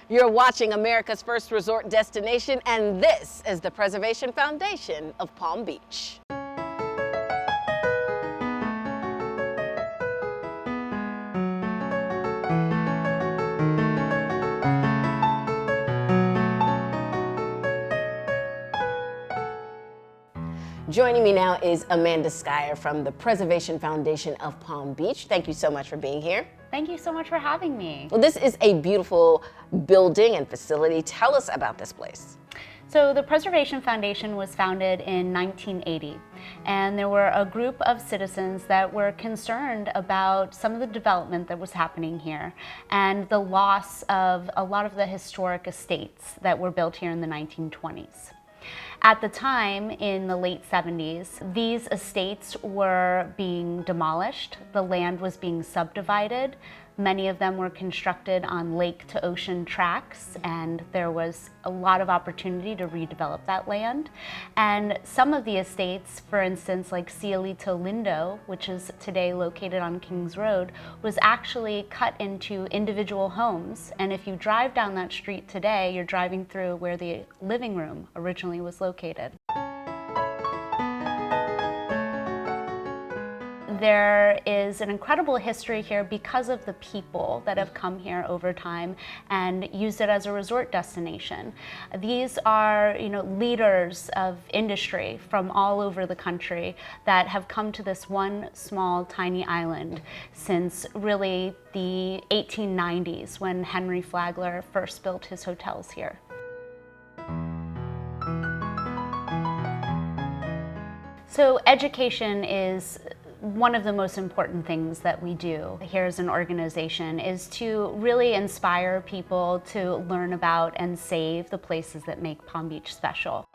You're watching America's first resort destination, and this is the Preservation Foundation of Palm Beach. Joining me now is Amanda Schuyler from the Preservation Foundation of Palm Beach. Thank you so much for being here. Thank you so much for having me. Well, this is a beautiful building and facility. Tell us about this place. So the Preservation Foundation was founded in 1980, and there were a group of citizens that were concerned about some of the development that was happening here and the loss of a lot of the historic estates that were built here in the 1920s. At the time, in the late 70s, these estates were being demolished. The land was being subdivided. Many of them were constructed on lake-to-ocean tracks, and there was a lot of opportunity to redevelop that land. And some of the estates, for instance, like Cielito Lindo, which is today located on Kings Road, was actually cut into individual homes. And if you drive down that street today, you're driving through where the living room originally was located. There is an incredible history here because of the people that have come here over time and used it as a resort destination. These are, leaders of industry from all over the country that have come to this one small, tiny island since really the 1890s when Henry Flagler first built his hotels here. So education is one of the most important things that we do here as an organization, is to really inspire people to learn about and save the places that make Palm Beach special.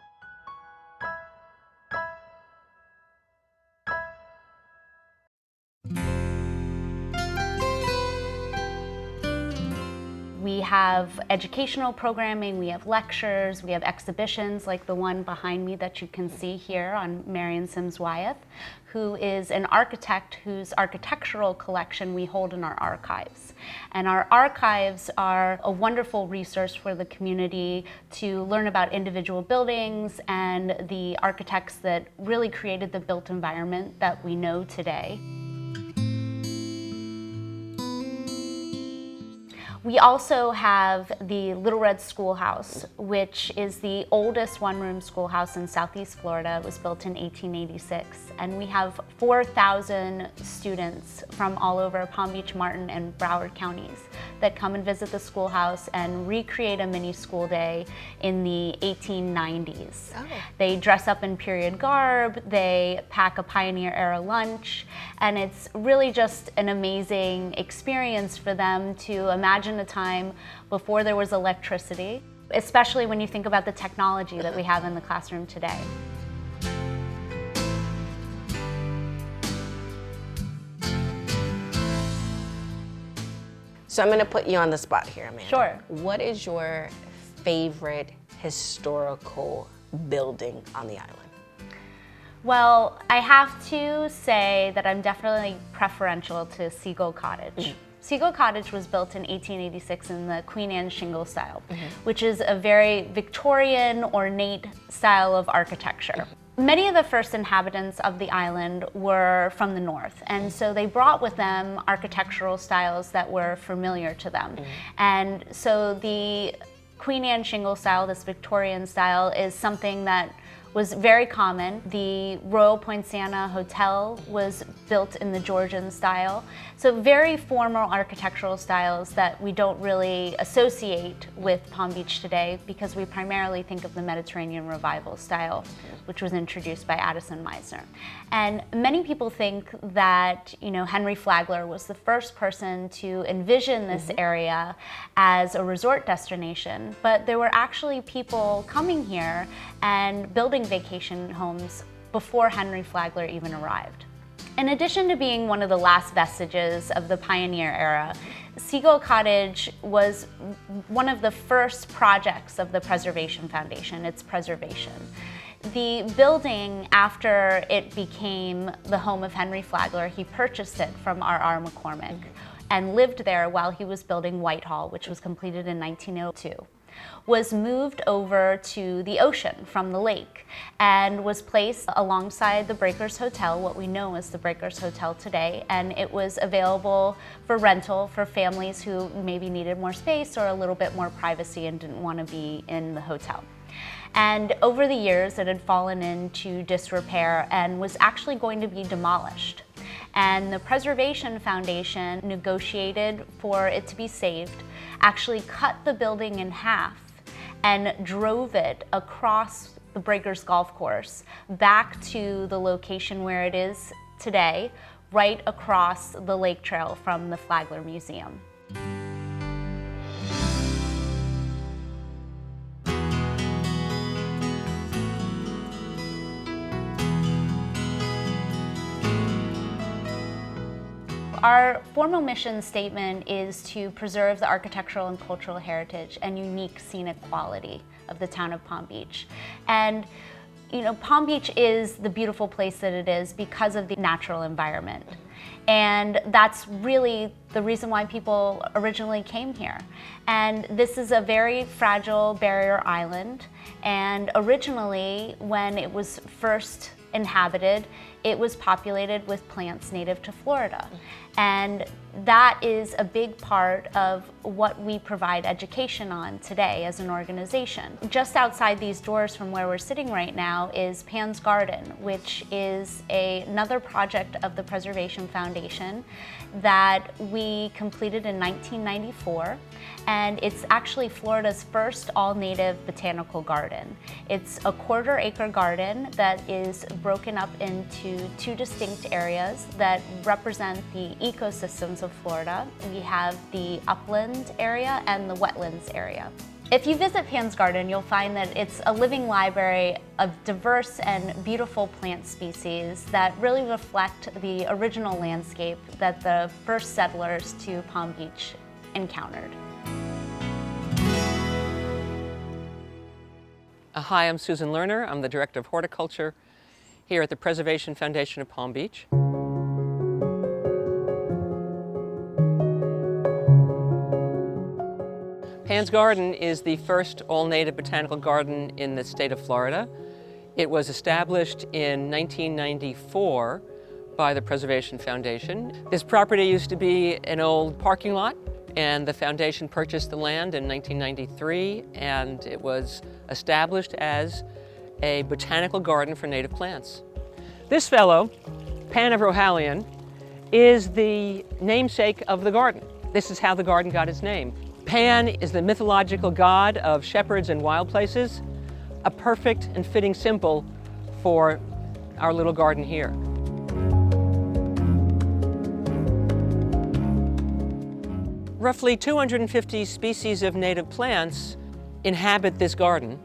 We have educational programming, we have lectures, we have exhibitions like the one behind me that you can see here on Marion Sims Wyeth, who is an architect whose architectural collection we hold in our archives. And our archives are a wonderful resource for the community to learn about individual buildings and the architects that really created the built environment that we know today. We also have the Little Red Schoolhouse, which is the oldest one-room schoolhouse in Southeast Florida. It was built in 1886, and we have 4,000 students from all over Palm Beach, Martin, and Broward counties that come and visit the schoolhouse and recreate a mini school day in the 1890s. Oh. They dress up in period garb, they pack a pioneer-era lunch, and it's really just an amazing experience for them to imagine a time before there was electricity, especially when you think about the technology that we have in the classroom today. So I'm going to put you on the spot here, Amanda. Sure. What is your favorite historical building on the island? Well, I have to say that I'm definitely preferential to Seagull Cottage. Seagull Cottage was built in 1886 in the Queen Anne shingle style, which is a very Victorian, ornate style of architecture. Many of the first inhabitants of the island were from the north, and so they brought with them architectural styles that were familiar to them. And so the Queen Anne shingle style, this Victorian style, is something that was very common. The Royal Poinciana Hotel was built in the Georgian style. So very formal architectural styles that we don't really associate with Palm Beach today because we primarily think of the Mediterranean Revival style, which was introduced by Addison Meisner. And many people think that, Henry Flagler was the first person to envision this area as a resort destination, but there were actually people coming here and building vacation homes before Henry Flagler even arrived. In addition to being one of the last vestiges of the pioneer era, Seagull Cottage was one of the first projects of the Preservation Foundation, its preservation. The building, after it became the home of Henry Flagler, he purchased it from R.R. McCormick. and lived there while he was building Whitehall, which was completed in 1902, was moved over to the ocean from the lake and was placed alongside the Breakers Hotel, what we know as the Breakers Hotel today, and it was available for rental for families who maybe needed more space or a little bit more privacy and didn't want to be in the hotel. And over the years, it had fallen into disrepair and was actually going to be demolished. And the Preservation Foundation negotiated for it to be saved, actually cut the building in half and drove it across the Breakers Golf Course back to the location where it is today, right across the lake trail from the Flagler Museum. Our formal mission statement is to preserve the architectural and cultural heritage and unique scenic quality of the town of Palm Beach. And Palm Beach is the beautiful place that it is because of the natural environment. And that's really the reason why people originally came here. And this is a very fragile barrier island. And originally, when it was first inhabited, it was populated with plants native to Florida. And that is a big part of what we provide education on today as an organization. Just outside these doors from where we're sitting right now is Pan's Garden, which is another project of the Preservation Foundation that we completed in 1994. And it's actually Florida's first all-native botanical garden. It's a 1/4 acre garden that is broken up into 2 distinct areas that represent the ecosystems of Florida. We have the upland area and the wetlands area. If you visit Pan's Garden, you'll find that it's a living library of diverse and beautiful plant species that really reflect the original landscape that the first settlers to Palm Beach encountered. Hi, I'm Susan Lerner. I'm the Director of Horticulture here at the Preservation Foundation of Palm Beach. Pan's Garden is the first all-native botanical garden in the state of Florida. It was established in 1994 by the Preservation Foundation. This property used to be an old parking lot, and the foundation purchased the land in 1993, and it was established as a botanical garden for native plants. This fellow, Pan of Rohalion, is the namesake of the garden. This is how the garden got its name. Pan is the mythological god of shepherds and wild places, a perfect and fitting symbol for our little garden here. Roughly 250 species of native plants inhabit this garden,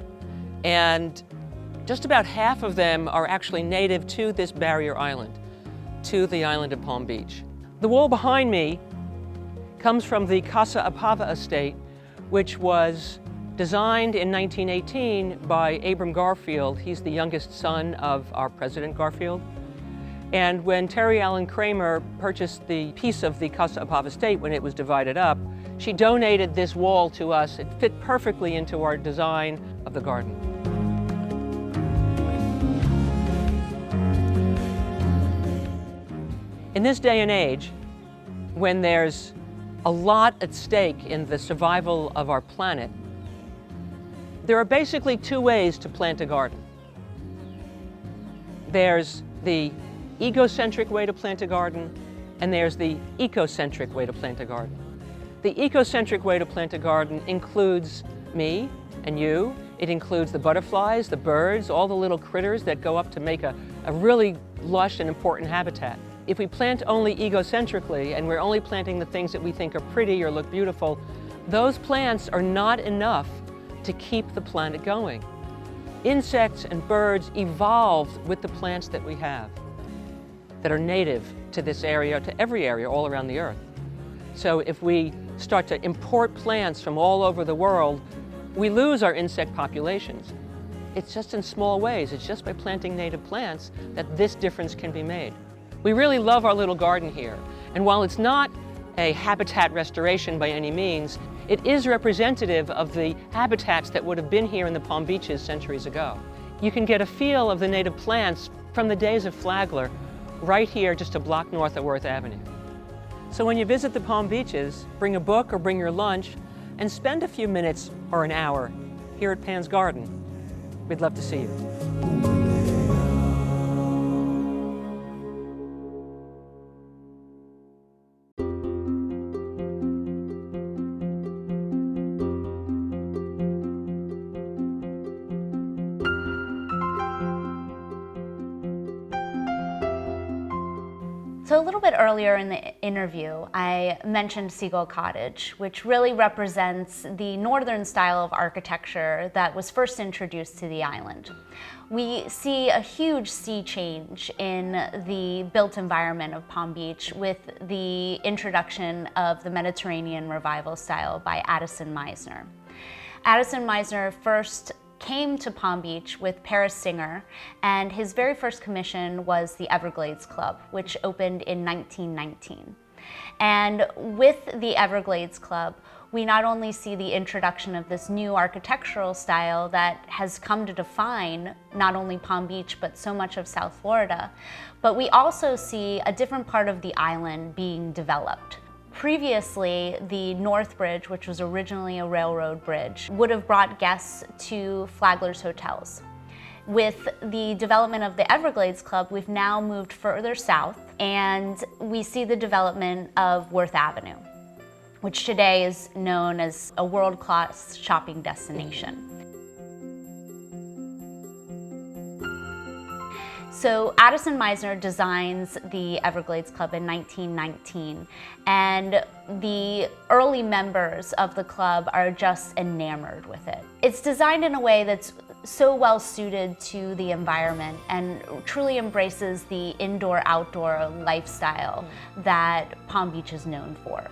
and just about half of them are actually native to this barrier island, to the island of Palm Beach. The wall behind me comes from the Casa Apava estate, which was designed in 1918 by Abram Garfield. He's the youngest son of our President Garfield. And when Terry Allen Kramer purchased the piece of the Casa Apava estate when it was divided up, she donated this wall to us. It fit perfectly into our design of the garden. In this day and age, when there's a lot at stake in the survival of our planet, there are basically 2 ways to plant a garden. There's the egocentric way to plant a garden, and there's the ecocentric way to plant a garden. The ecocentric way to plant a garden includes me and you. It includes the butterflies, the birds, all the little critters that go up to make a really lush and important habitat. If we plant only egocentrically, and we're only planting the things that we think are pretty or look beautiful, those plants are not enough to keep the planet going. Insects and birds evolved with the plants that we have, that are native to this area, to every area all around the earth. So if we start to import plants from all over the world, we lose our insect populations. It's just in small ways. It's just by planting native plants that this difference can be made. We really love our little garden here. And while it's not a habitat restoration by any means, it is representative of the habitats that would have been here in the Palm Beaches centuries ago. You can get a feel of the native plants from the days of Flagler right here just a block north of Worth Avenue. So when you visit the Palm Beaches, bring a book or bring your lunch and spend a few minutes or an hour here at Pan's Garden. We'd love to see you. So a little bit earlier in the interview, I mentioned Seagull Cottage, which really represents the northern style of architecture that was first introduced to the island. We see a huge sea change in the built environment of Palm Beach with the introduction of the Mediterranean revival style by Addison Meisner. Addison Meisner first came to Palm Beach with Paris Singer, and his very first commission was the Everglades Club, which opened in 1919. And with the Everglades Club, we not only see the introduction of this new architectural style that has come to define not only Palm Beach, but so much of South Florida, but we also see a different part of the island being developed. Previously, the North Bridge, which was originally a railroad bridge, would have brought guests to Flagler's hotels. With the development of the Everglades Club, we've now moved further south, and we see the development of Worth Avenue, which today is known as a world-class shopping destination. So Addison Meisner designs the Everglades Club in 1919, and the early members of the club are just enamored with it. It's designed in a way that's so well suited to the environment and truly embraces the indoor-outdoor lifestyle that Palm Beach is known for.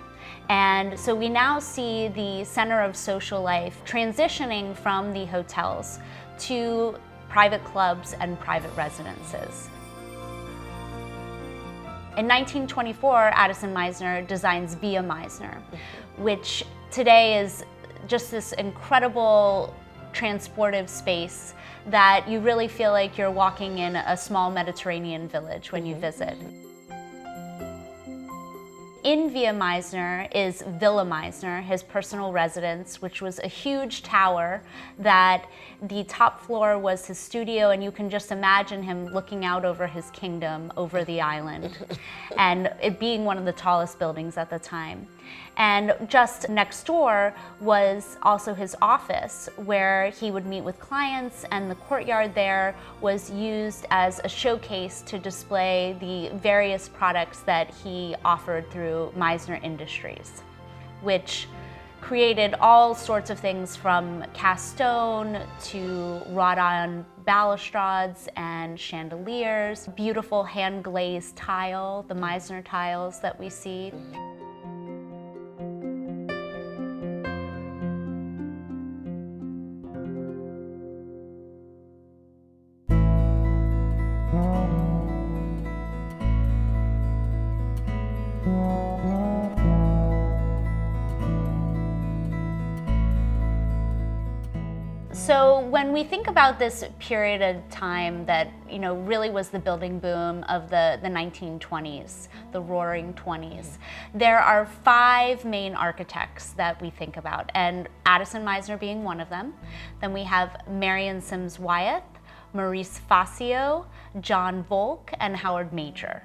And so we now see the center of social life transitioning from the hotels to private clubs and private residences. In 1924, Addison Meisner designs Via Meisner, which today is just this incredible transportive space that you really feel like you're walking in a small Mediterranean village when you visit. In Via Meisner is Villa Meisner, his personal residence, which was a huge tower that the top floor was his studio, and you can just imagine him looking out over his kingdom, over the island, and it being one of the tallest buildings at the time. And just next door was also his office, where he would meet with clients, and the courtyard there was used as a showcase to display the various products that he offered through Meisner Industries, which created all sorts of things from cast stone to wrought iron balustrades and chandeliers, beautiful hand-glazed tile, the Meisner tiles that we see. So when we think about this period of time that, really was the building boom of the 1920s, the roaring 20s, there are 5 main architects that we think about, and Addison Meisner being one of them. Then we have Marion Sims Wyeth, Maurice Facio, John Volk, and Howard Major.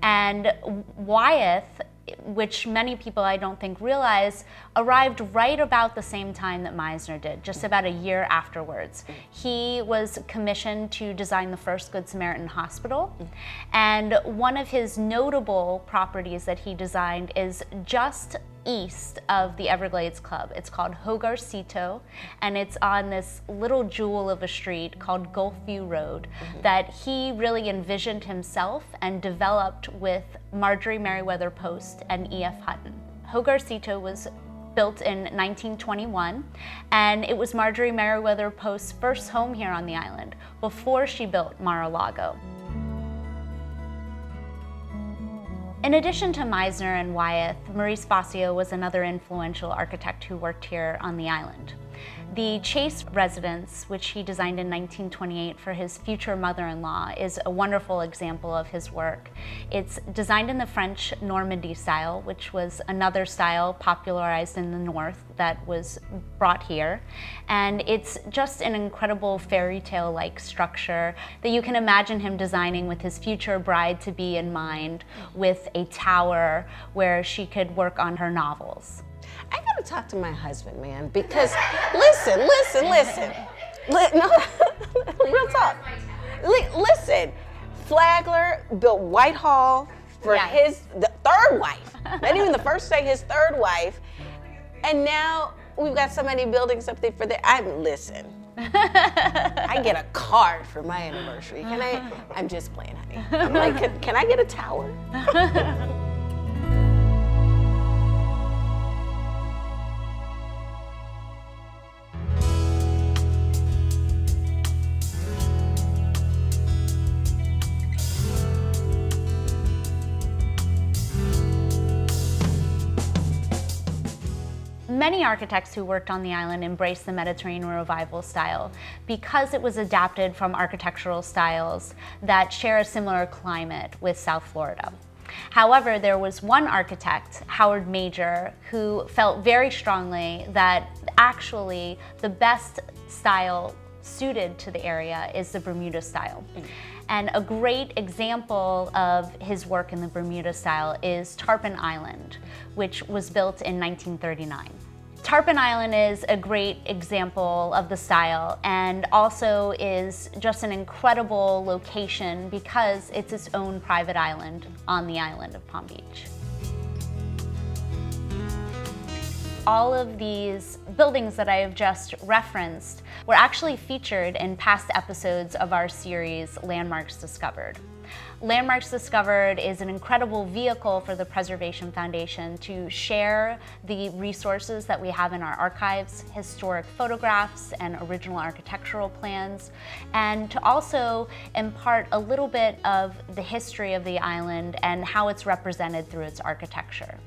And Wyeth, which many people I don't think realize, arrived right about the same time that Meisner did, just about a year afterwards. He was commissioned to design the first Good Samaritan Hospital, and one of his notable properties that he designed is just east of the Everglades Club. It's called Hogarcito, and it's on this little jewel of a street called Gulfview Road that he really envisioned himself and developed with Marjorie Merriweather Post and E.F. Hutton. Hogarcito was built in 1921, and it was Marjorie Merriweather Post's first home here on the island before she built Mar-a-Lago. In addition to Meisner and Wyeth, Maurice Bosio was another influential architect who worked here on the island. The Chase residence, which he designed in 1928 for his future mother-in-law, is a wonderful example of his work. It's designed in the French Normandy style, which was another style popularized in the North that was brought here. And it's just an incredible fairy tale-like structure that you can imagine him designing with his future bride-to-be in mind, with a tower where she could work on her novels. I gotta talk to my husband, man, because listen. No, real talk. Listen, Flagler built Whitehall for the third wife. Not even the first day, his third wife. And now we've got so many buildings up there for the, listen. I get a card for my anniversary. I'm just playing, honey. I'm like, can I get a tower? Many architects who worked on the island embraced the Mediterranean Revival style because it was adapted from architectural styles that share a similar climate with South Florida. However, there was one architect, Howard Major, who felt very strongly that actually the best style suited to the area is the Bermuda style. And a great example of his work in the Bermuda style is Tarpon Island, which was built in 1939. Tarpon Island is a great example of the style and also is just an incredible location because it's its own private island on the island of Palm Beach. All of these buildings that I have just referenced were actually featured in past episodes of our series, Landmarks Discovered. Landmarks Discovered is an incredible vehicle for the Preservation Foundation to share the resources that we have in our archives, historic photographs and original architectural plans, and to also impart a little bit of the history of the island and how it's represented through its architecture.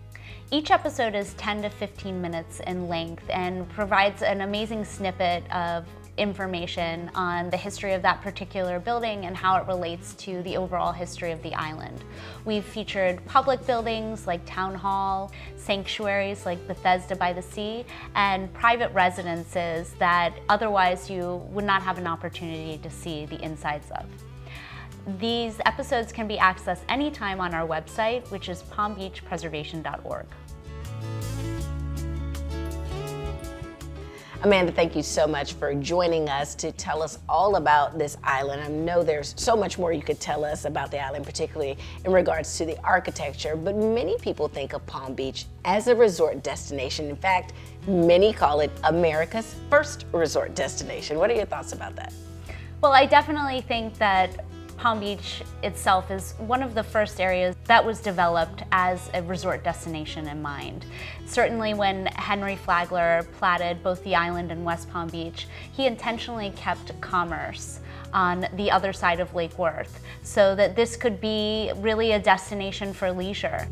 Each episode is 10 to 15 minutes in length and provides an amazing snippet of information on the history of that particular building and how it relates to the overall history of the island. We've featured public buildings like Town Hall, sanctuaries like Bethesda by the Sea, and private residences that otherwise you would not have an opportunity to see the insides of. These episodes can be accessed anytime on our website, which is palmbeachpreservation.org. Amanda, thank you so much for joining us to tell us all about this island. I know there's so much more you could tell us about the island, particularly in regards to the architecture, but many people think of Palm Beach as a resort destination. In fact, many call it America's first resort destination. What are your thoughts about that? Well, I definitely think that Palm Beach itself is one of the first areas that was developed as a resort destination in mind. Certainly when Henry Flagler platted both the island and West Palm Beach, he intentionally kept commerce on the other side of Lake Worth so that this could be really a destination for leisure.